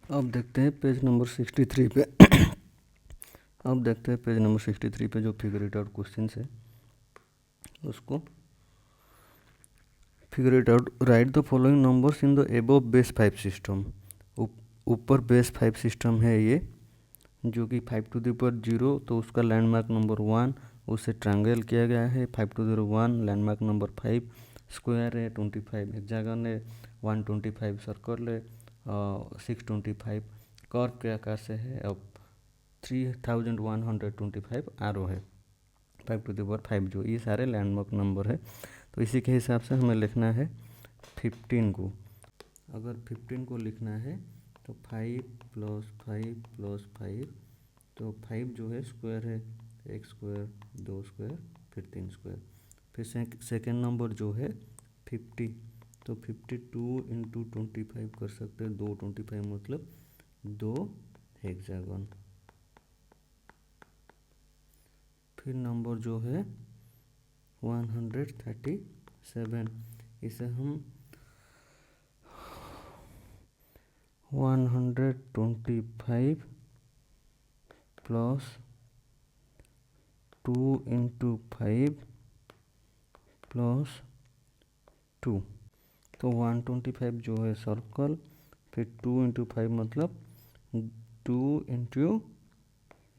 अब देखते हैं पेज नंबर 63 पे। अब देखते हैं पेज नंबर 63 पे जो फिगर इट आउट क्वेश्चन है उसको। Figure it out, right the following numbers in the above base 5 system. ऊपर बेस 5 सिस्टम है ये, जो कि 5 टू द पावर 0, तो उसका लैंडमार्क नंबर 1 उसे ट्रायंगल किया गया है। 5 to the 1 landmark number 5 square है, 25 हेक्सागन है, 125 सर्कल है, 625 कर्व के आकार से है, अब 3125 आरो है। 5 टू द पावर 5 जो ये सारे लैंडमार्क नंबर है। तो इसी के हिसाब से हमें लिखना है 15 को। अगर 15 को लिखना है तो 5 + 5 + 5, तो 5 जो है स्क्वायर है, 1 स्क्वायर, 2 स्क्वायर, फिर 3 स्क्वायर। फिर सेकेंड नंबर जो है 50, तो 52 × 25 कर सकते हैं, 2 25 मतलब 2 हेक्सागन। फिर नंबर जो है 137, इसे हम 125 + 2 × 5 + 2, तो 125 जो है सर्कल, फिर 2 × 5 मतलब 2 ×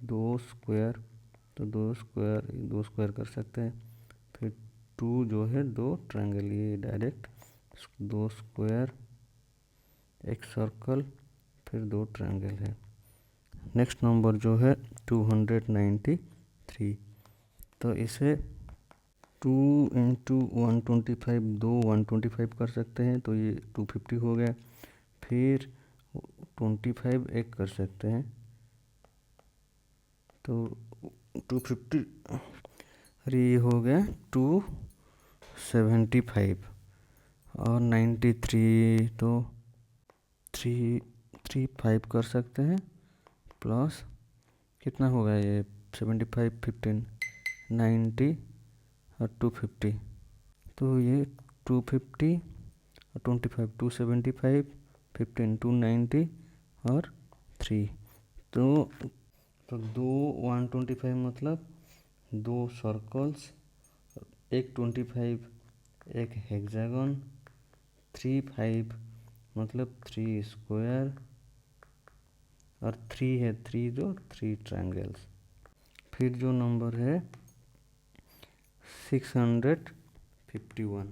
2 स्क्वायर, तो 2 स्क्वायर कर सकते हैं। फिर 2 जो है 2 ट्रायंगल, ये डायरेक्ट 2 स्क्वायर, एक सर्कल, फिर 2 ट्रायंगल है। नेक्स्ट नंबर जो है 293, तो इसे 2 × 125, 2 125 कर सकते हैं, तो ये 250 हो गया। फिर 25 एक कर सकते हैं, तो 250, अरे ये हो गया 275, और 93 तो 335 कर सकते हैं, प्लस कितना होगा ये 75, 15, 90 और 250, तो ये 250 और 25, 275, 15, 290 और 3, तो 2 125 मतलब 2 सर्कल्स, एक 25 एक हेक्सागन, 35 मतलब 3 स्क्वायर, और 3 है, 3 जो 3 ट्रायंगल्स। फिर जो नंबर है 651,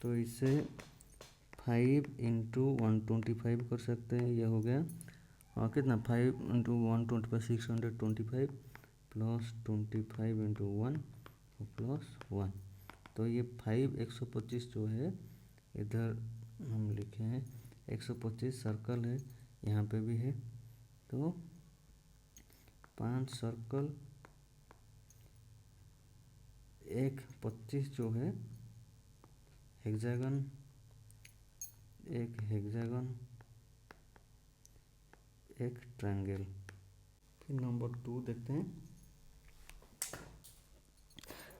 तो इसे 5 × 125 कर सकते हैं, यह हो गया और कितना 5 × 125 625 प्लस 25 × 1 प्लस 1, तो ये 5 125 जो है इधर हम लिखे हैं 125 सर्कल है, यहाँ पे भी है, तो 5 सर्कल, एक 25 जो है हेक्सागन, एक हेक्सागन, एक ट्रायंगल। फिर नंबर 2 देखते हैं।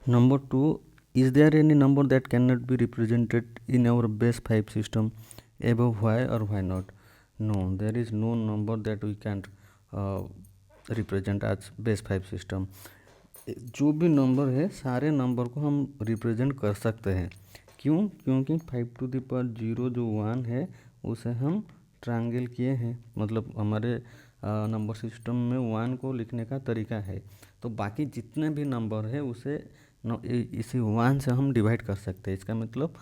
Number 2, is there any number that cannot be represented in our base 5 system above why or why not? No, there is no number that we can't represent as base 5 system. जो भी number है सारे number को हम represent कर सकते हैं। क्यों? क्योंकि 5 टू द पावर 0 जो 1 है उसे हम ट्रायंगल किए हैं, मतलब हमारे नंबर सिस्टम में 1 को लिखने का तरीका है, तो बाकी जितने भी नंबर है उसे इसी 1 से हम डिवाइड कर सकते हैं। इसका मतलब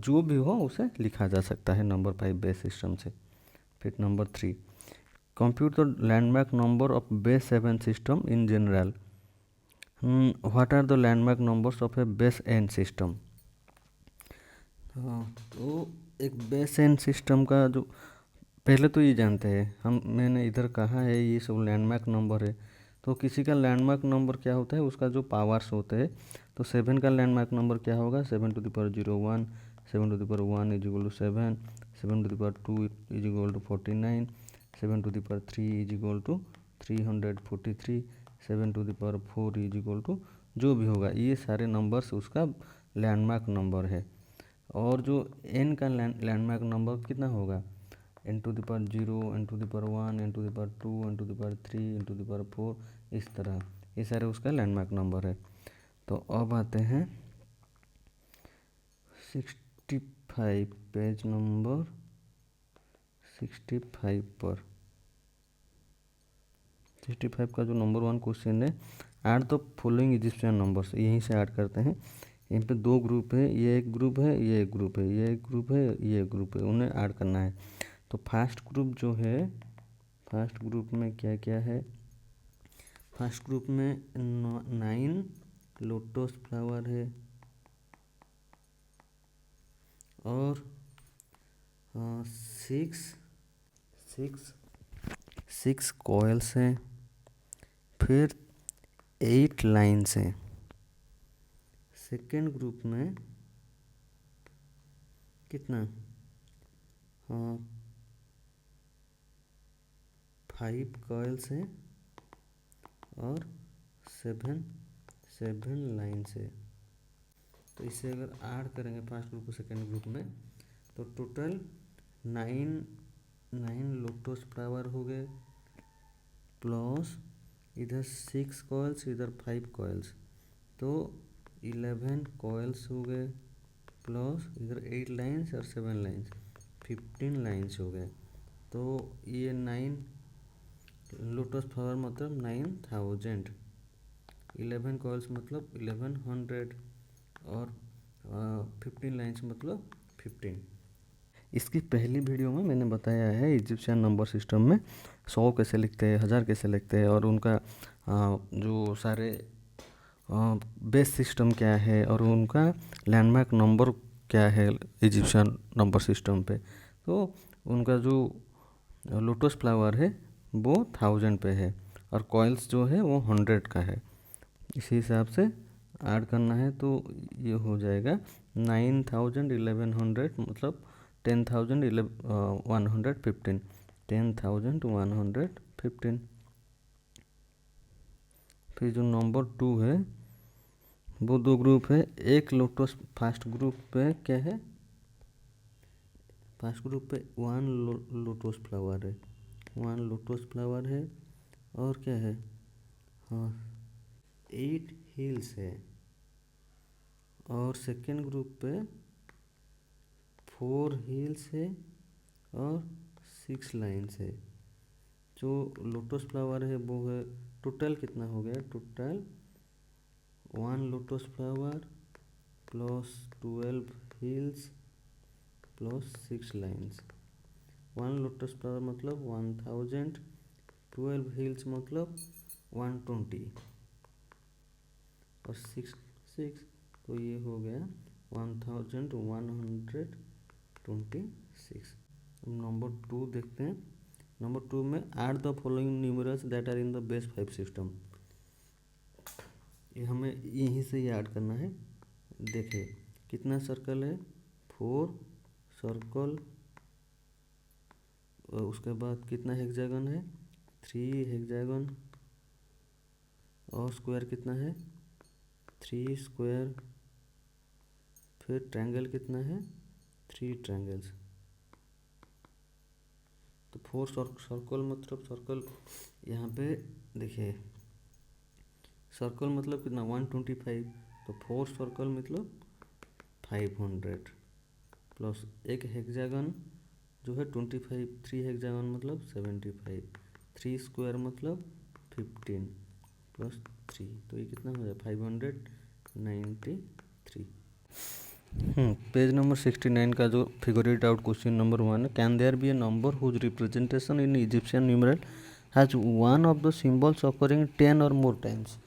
जो भी हो उसे लिखा जा सकता है नंबर 5 बेस सिस्टम से। फिर number 3, compute the landmark number of base 7 system in general. What are the landmark numbers of a base n system. तो एक बेस एन सिस्टम का जो पहले तो ये जानते हैं हम, मैंने इधर कहा है ये सब लैंडमार्क नंबर है, तो किसी का लैंडमार्क नंबर क्या होता है, उसका जो पावर्स होते हैं, तो 7 का लैंडमार्क नंबर क्या होगा, 7 to the power 01, 7 to the power 1 = 7, 7 to the power 2 = 49, 7 to the power 3 = 343, 7 to the power 4 = जो भी होगा, ये सारे नंबर्स उसका लैंडमार्क नंबर है। और जो एन का लैंडमार्क नंबर कितना होगा, n to the power 0, n to the power 1, n to the power 2, n to the power 3, n to the power 4, इस तरह ये सारे उसका लैंडमार्क नंबर है। तो अब आते हैं 65 पेज नंबर 65 पर। 65 का जो नंबर 1 क्वेश्चन है, add the following Egyptian numbers, यहीं से ऐड करते हैं। यहाँ पे 2 ग्रुप है, ये एक ग्रुप है, ये एक ग्रुप है, ये एक ग्रुप है, ये एक ग्रुप है, उन्हें ऐड करना है। तो फर्स्ट ग्रुप जो है, फर्स्ट ग्रुप में क्या क्या है? फर्स्ट ग्रुप में 9 लोटस फ्लावर है और 6 कॉइल्स हैं, फिर 8 लाइन्स हैं। सेकेंड ग्रुप में कितना? 5 कॉइल्स हैं और 7 लाइन्स है। तो इसे अगर ऐड करेंगे फर्स्ट ग्रुप को सेकेंड ग्रुप में, तो टोटल 9 लोटस फ्लावर हो गए, प्लस इधर 6 कॉइल्स, इधर 5 कॉइल्स, तो 11 कॉइल्स हो गए, प्लस इधर 8 लाइन्स और 7 लाइन्स, 15 लाइन्स हो गए। तो ये 9 लोटस फ्लावर मतलब 9000, 11 कॉइल्स मतलब 1100 और 15 लाइन्स मतलब 15। इसकी पहली वीडियो में मैंने बताया है इजिप्शियन नंबर सिस्टम में 100 कैसे लिखते हैं, 1000 कैसे लिखते हैं, और उनका जो सारे बेस सिस्टम क्या है और उनका लैंडमार्क नंबर क्या है इजिप्शियन नंबर सिस्टम पे। तो उनका जो लोटस फ्लावर है वो 1000 पे है और कॉइल्स जो है वो 100 का है। इसी हिसाब से ऐड करना है, तो ये हो जाएगा 9000 1100 मतलब 10,115, 10,115। फिर जो नंबर 2 है वो 2 ग्रुप है, एक लोटस, फर्स्ट ग्रुप पे क्या है? फर्स्ट ग्रुप पे 1 लोटस फ्लावर है, 1 लोटस फ्लावर है और क्या है? 8 हील्स है। और सेकेंड ग्रुप पे 4 हील्स है और 6 लाइन्स है। जो लोटस फ्लावर है वो है, टोटल कितना हो गया? Total 1 lotus flower plus 12 heels plus 6 lines. 1 lotus flower मतलब 1000, 12 हील्स मतलब 120 और 6, तो ये हो गया 1126। नंबर 2 देखते हैं। नंबर 2 में add the following numerals that are in the base 5 system. ये हमें यहीं से ही ऐड करना है। देखिए कितना सर्कल है? 4 सर्कल, उसके बाद कितना हेक्सागन है? 3 हेक्सागन, और स्क्वायर कितना है? 3 स्क्वायर, फिर ट्रायंगल कितना है? 3 ट्रायंगल्स। तो 4 सर्कल मतलब सर्कल, यहाँ पे देखिए सर्कल मतलब कितना? 125, तो 4 सर्कल मतलब 500 प्लस एक हेक्सागन जो है 25, 3 हेक्सागन मतलब 75, 3 स्क्वायर मतलब 15 प्लस 3, तो ये कितना हो जाए? 593। पेज नंबर 69 का जो figure it out question number 1 है, can there be a number whose representation in Egyptian numeral has one of the symbols occurring 10 और मोर टाइम्स।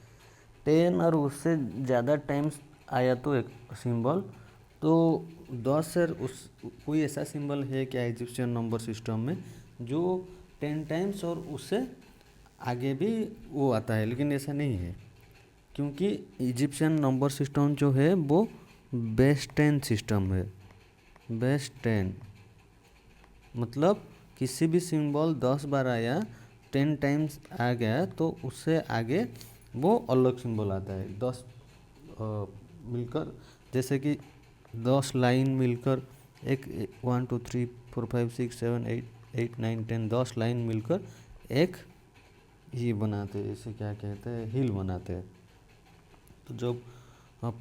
10 और उससे ज़्यादा टाइम्स आया तो एक सिंबल, तो 10 से उस कोई ऐसा सिंबल है क्या इजिप्शियन नंबर सिस्टम में जो 10 टाइम्स और उससे आगे भी वो आता है? लेकिन ऐसा नहीं है, क्योंकि इजिप्शियन नंबर सिस्टम जो है वो बेस 10 सिस्टम है। बेस 10 मतलब किसी भी सिंबल 10 बार आया, 10 टाइम्स आ गया, तो उससे आगे वो अलग सिंबल आता है। 10 मिलकर, जैसे कि 10 लाइन मिलकर एक 1 2 3 4 5 6 7 8 8, 9, 10 10 लाइन मिलकर एक ये बनाते हैं, इसे क्या कहते हैं, हिल बनाते हैं। तो जब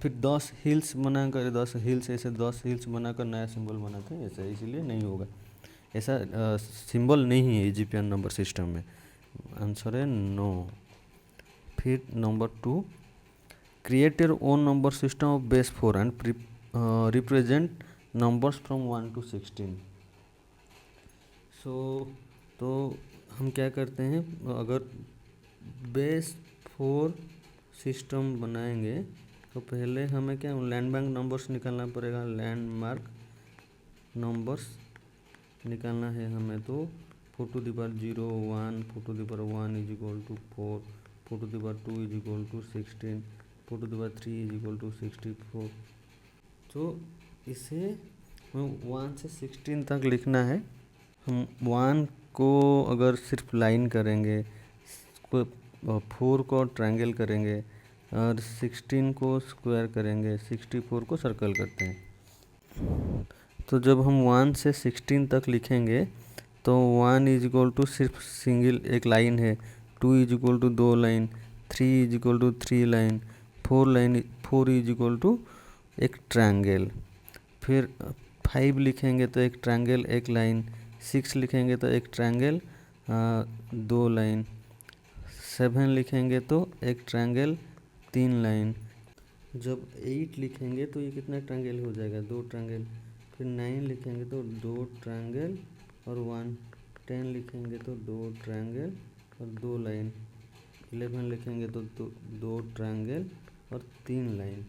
फिर 10 हिल्स बनाकर 10 हिल्स ऐसे 10 हिल्स बनाकर नया सिंबल बनाते हैं ऐसा, इसीलिए नहीं होगा ऐसा। सिंबल नहीं है इजिप्शियन नंबर सिस्टम में। आंसर है नो। फिर number 2, create your own number system of base 4 and represent numbers from 1 to 16। तो हम क्या करते हैं, अगर बेस 4 सिस्टम बनाएंगे तो पहले हमें क्या लैंडमार्क नंबर्स निकालना पड़ेगा। लैंडमार्क नंबर्स निकालना है हमें, तो 4 to the power 0 1, 4 to the power 1 is equal to 4, 4 to the power 2 is equal to 16, 4 to the power 3 is equal to 64। तो इसे हमें 1 से 16 तक लिखना है। हम 1 को अगर सिर्फ लाइन करेंगे, 4 को ट्रायंगल करेंगे और 16 को स्क्वायर करेंगे, 64 को सर्कल करते हैं। तो जब हम 1 से 16 तक लिखेंगे तो 1 इज इक्वल टू सिर्फ सिंगल एक लाइन है, 2 is equal to 2 line, 3 is equal to 3 line, 4 is equal to एक ट्रायंगल। फिर 5 लिखेंगे तो एक ट्रायंगल एक लाइन, 6 लिखेंगे तो एक ट्रायंगल 2 लाइन, 7 लिखेंगे तो एक ट्रायंगल 3 लाइन। जब 8 लिखेंगे तो ये कितना ट्रायंगल हो जाएगा, 2 ट्रायंगल। फिर 9 लिखेंगे तो 2 ट्रायंगल और 1, 10 लिखेंगे तो 2 ट्रायंगल और 2 लाइन, 11 लिखेंगे तो 2 ट्रायंगल और 3 लाइन,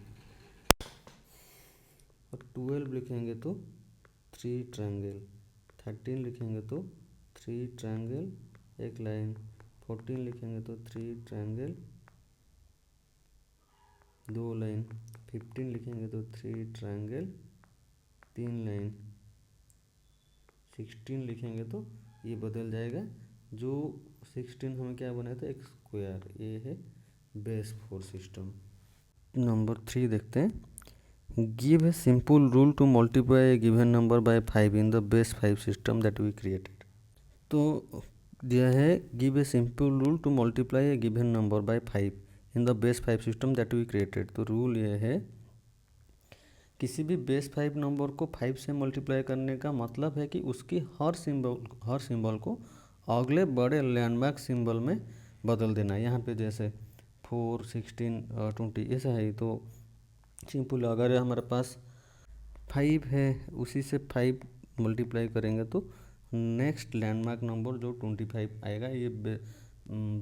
और 12 लिखेंगे तो 3 ट्रायंगल, 13 लिखेंगे तो 3 ट्रायंगल एक लाइन, 14 लिखेंगे तो 3 ट्रायंगल 2 लाइन, 15 लिखेंगे तो 3 ट्रायंगल 3 लाइन, 16 लिखेंगे तो ये बदल जाएगा। जो 16 हमें क्या बनाया था, एक स्क्वायर। ये है बेस 4 सिस्टम। नंबर 3 देखते हैं। Give a simple rule to multiply a given number by 5 in the base 5 system that we created. तो दिया है give a simple rule to multiply a given number by 5 in the base 5 system that we created. तो rule ये है, किसी भी base 5 number को 5 से मल्टीप्लाई करने का मतलब है कि उसकी हर सिंबल को अगले बड़े लैंडमार्क सिंबल में बदल देना। यहाँ पे जैसे 4, 16, 20 ऐसा है, तो सिंपल अगर हमारे पास 5 है उसी से 5 मल्टीप्लाई करेंगे तो नेक्स्ट लैंडमार्क नंबर जो 25 आएगा ये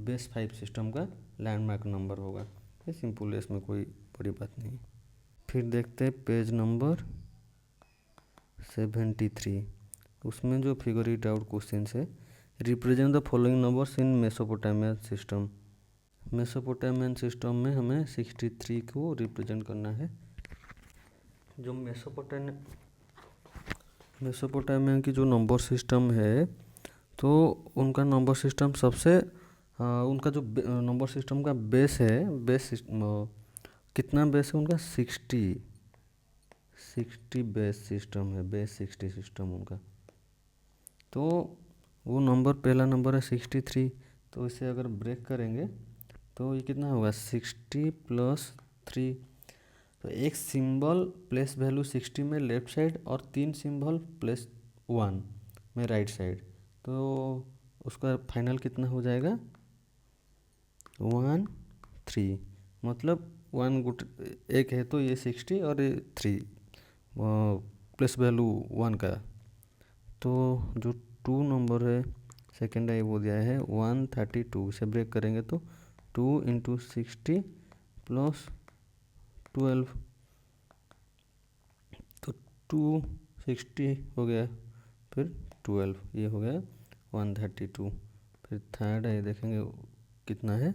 बेस 5 सिस्टम का लैंडमार्क नंबर होगा। ये सिंपल है, इसमें कोई बड़ी बात नहीं। फिर देखते हैं पेज नंबर 73। उसमें जो फिगर इट आउट क्वेश्चन है, represent the following numbers in Mesopotamian system. Mesopotamian system में हमें 63 को रिप्रेजेंट करना है। जो मेसोपोटामियन की जो नंबर सिस्टम है, तो उनका नंबर सिस्टम सबसे उनका जो नंबर सिस्टम का बेस है, कितना बेस है उनका, 60 बेस सिस्टम है, बेस 60 सिस्टम उनका। तो वो नंबर, पहला नंबर है 63, तो इसे अगर ब्रेक करेंगे तो ये कितना होगा, 60 + 3। तो एक सिंबल प्लेस वैल्यू 60 में लेफ्ट साइड और 3 सिंबल प्लेस 1 में राइट साइड, तो उसका फाइनल कितना हो जाएगा, 1 3। मतलब 1 गुट एक है तो ये 60 और ये 3 प्लस वैल्यू 1 का। तो जो 2 नंबर है सेकेंड है वो दिया है 132। से ब्रेक करेंगे तो 2 × 60 + 12, तो 260 हो गया, फिर 12, ये हो गया 132। फिर थर्ड है देखेंगे कितना है,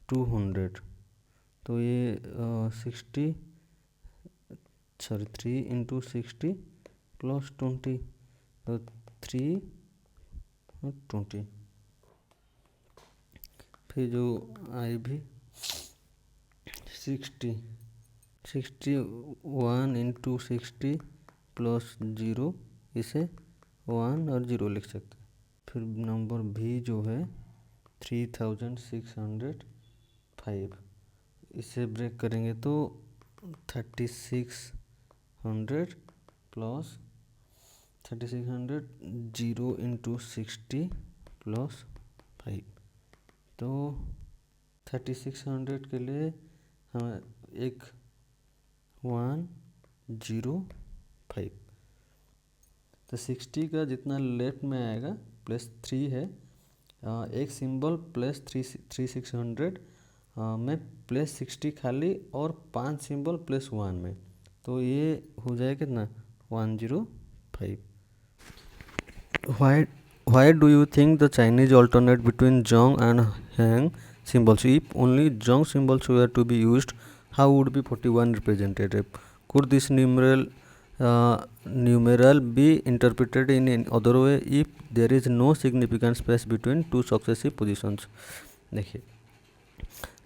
200। तो ये 3 × 60 + 20, तो 320। फिर जो आई भी 60 1 × 60 + 0, इसे 1 और 0 लिख सकते हैं। फिर नंबर भी जो है 3605, इसे ब्रेक करेंगे तो 3600 प्लस 3600 0 इंटू 60 प्लस 5, तो 3600 के लिए हमें एक 105, तो 60 का जितना लेफ्ट में आएगा प्लस 3 है, एक सिंबल प्लस 3600 में प्लस 60 खाली और 5 सिंबल प्लस 1 में, तो ये हो जाए कितना 105. Why do you think the Chinese alternate between Zhong and Heng symbols? If only Zhong symbols were to be used, how would be 41 represented? Could this numeral be interpreted in other way if there is no significant space between two successive positions? देखिए,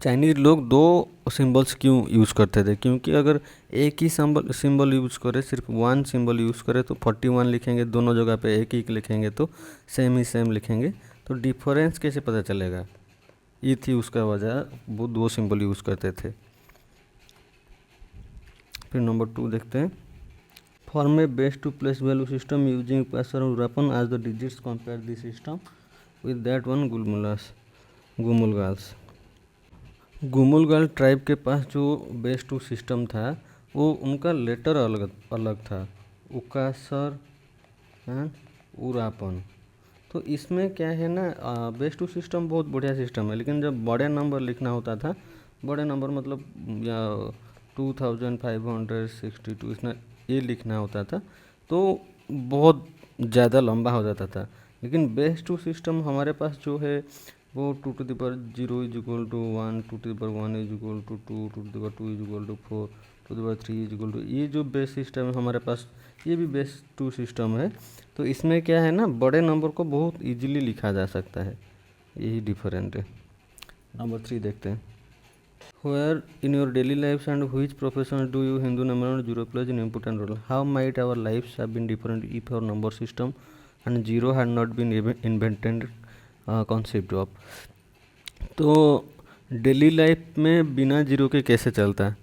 Chinese लोग दो symbols क्यों use करते थे, क्योंकि अगर एक ही symbol use करें, सिर्फ वन सिंबल यूज़ करें तो 41 लिखेंगे, दोनों जगह पे एक ही लिखेंगे तो सेम ही सेम लिखेंगे, तो डिफरेंस कैसे पता चलेगा, ये थी उसका वजह, वो दो सिंबल यूज़ करते थे. फिर नंबर 2 देखते हैं. Form a base two place value system using पासर और वेपन as the digits compare this system with that one Gumulgals. Gumulgal tribe के पास जो बेस टू सिस्टम था वो उनका लेटर अलग था, उकासर एंड उरापन. तो इसमें क्या है ना, बेस टू सिस्टम बहुत बढ़िया सिस्टम है, लेकिन जब बड़े नंबर लिखना होता था, बड़े नंबर मतलब या 2562 इसमें ये लिखना होता था तो बहुत ज़्यादा लंबा हो जाता था. लेकिन बेस टू सिस्टम हमारे पास जो है वो 2 to the power 0 is equal to 1, 2 to the power 1 is equal to 2, 2 to the power 2 is equal to 4, 2 to the power 3 is equal to, ये जो बेस सिस्टम है हमारे पास, ये भी बेस टू सिस्टम है. तो इसमें क्या है ना, बड़े नंबर को बहुत इजीली लिखा जा सकता है, यही डिफरेंट है. नंबर 3 देखते हैं. Where in your daily lives and which professions do you Hindu numeral zero plays an important role? How might our lives have been different if our number system and zero had not been invented concept of? तो daily life में बिना zero के कैसे चलता है,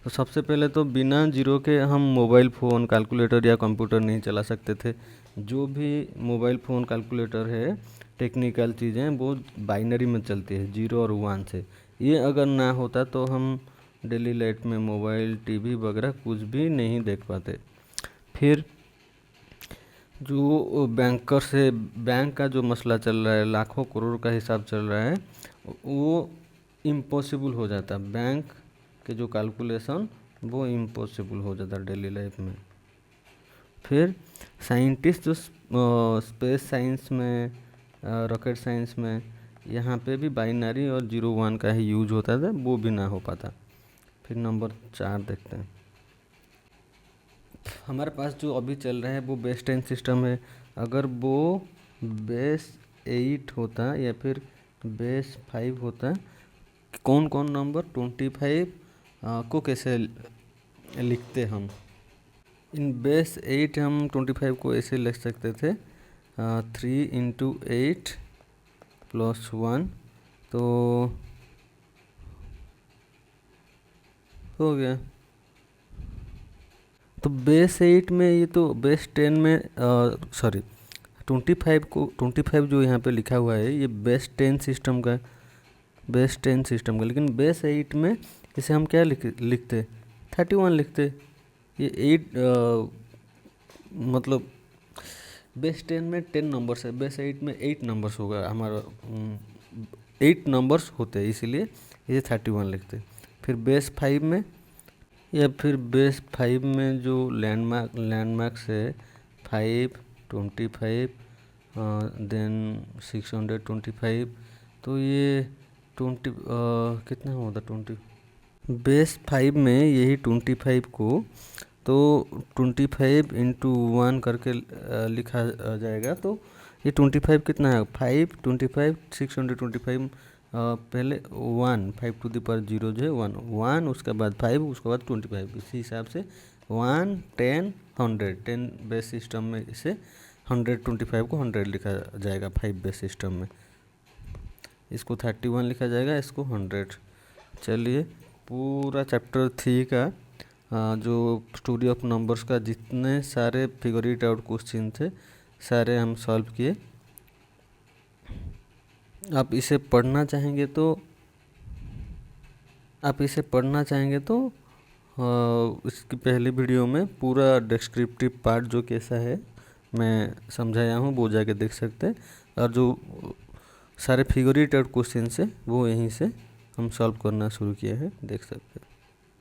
तो सबसे पहले तो बिना जीरो के हम मोबाइल फ़ोन, कैलकुलेटर या कंप्यूटर नहीं चला सकते थे. जो भी मोबाइल फ़ोन, कैलकुलेटर है, टेक्निकल चीज़ें वो बाइनरी में चलती है, 0 और 1 से. ये अगर ना होता तो हम डेली लाइफ में मोबाइल, टीवी वगैरह कुछ भी नहीं देख पाते. फिर जो बैंकर से बैंक का जो मसला चल रहा है, लाखों करोड़ का हिसाब चल रहा है, वो इम्पॉसिबल हो जाता. बैंक के जो कैलकुलेशन वो इम्पॉसिबल हो जाता डेली लाइफ में. फिर साइंटिस्ट जो स्पेस साइंस में, रॉकेट साइंस में, यहाँ पे भी बाइनरी और 0-1 का ही यूज होता था, वो भी ना हो पाता. फिर नंबर 4 देखते हैं. हमारे पास जो अभी चल रहा है वो बेस 10 सिस्टम है. अगर वो बेस 8 होता या फिर बेस 5 होता, कौन कौन नंबर 25 को कैसे लिखते हम. इन बेस 8 हम 25 को ऐसे लिख सकते थे, 3 इंटू 8 प्लस 1, तो हो गया. तो बेस 8 में, ये तो बेस 10 में, सॉरी 25 को, 25 जो यहाँ पे लिखा हुआ है ये बेस 10 सिस्टम का, बेस 10 सिस्टम का. लेकिन बेस 8 में इसे हम क्या लिखते 31 लिखते. ये 8 मतलब बेस 10 में 10 नंबर्स है, बेस 8 में 8 नंबर्स होगा हमारा, 8 नंबर्स होते हैं, इसीलिए ये 31 लिखते. फिर बेस 5 में, या फिर बेस 5 में जो लैंडमार्क्स है 5, 25, देन 625, तो ये 20 कितना होता 20. बेस 5 में यही 25 को तो 25 इंटू 1 करके लिखा जाएगा. तो ये 25 कितना है, 5, 25, 625, पहले 1, 5 टू द पावर 0 जो है 1, उसके बाद 5, उसके बाद 25. इसी हिसाब से 1, 10, 100, 10 बेस सिस्टम में इसे 125 को 100 लिखा जाएगा 5 बेस सिस्टम में, इसको 31 लिखा जाएगा, इसको 100। चलिए पूरा चैप्टर 3 का जो स्टोरी ऑफ नंबर्स का जितने सारे फिगर इट आउट क्वेश्चन थे सारे हम सॉल्व किए। आप इसे पढ़ना चाहेंगे तो इसकी पहली वीडियो में पूरा डिस्क्रिप्टिव पार्ट जो कैसा है मैं समझाया हूँ, वो जाके देख सकते हैं। और जो सारे फिगर इट आउट क्वेश्चन है वो यहीं से हम सॉल्व करना शुरू किए हैं, देख सकते हैं।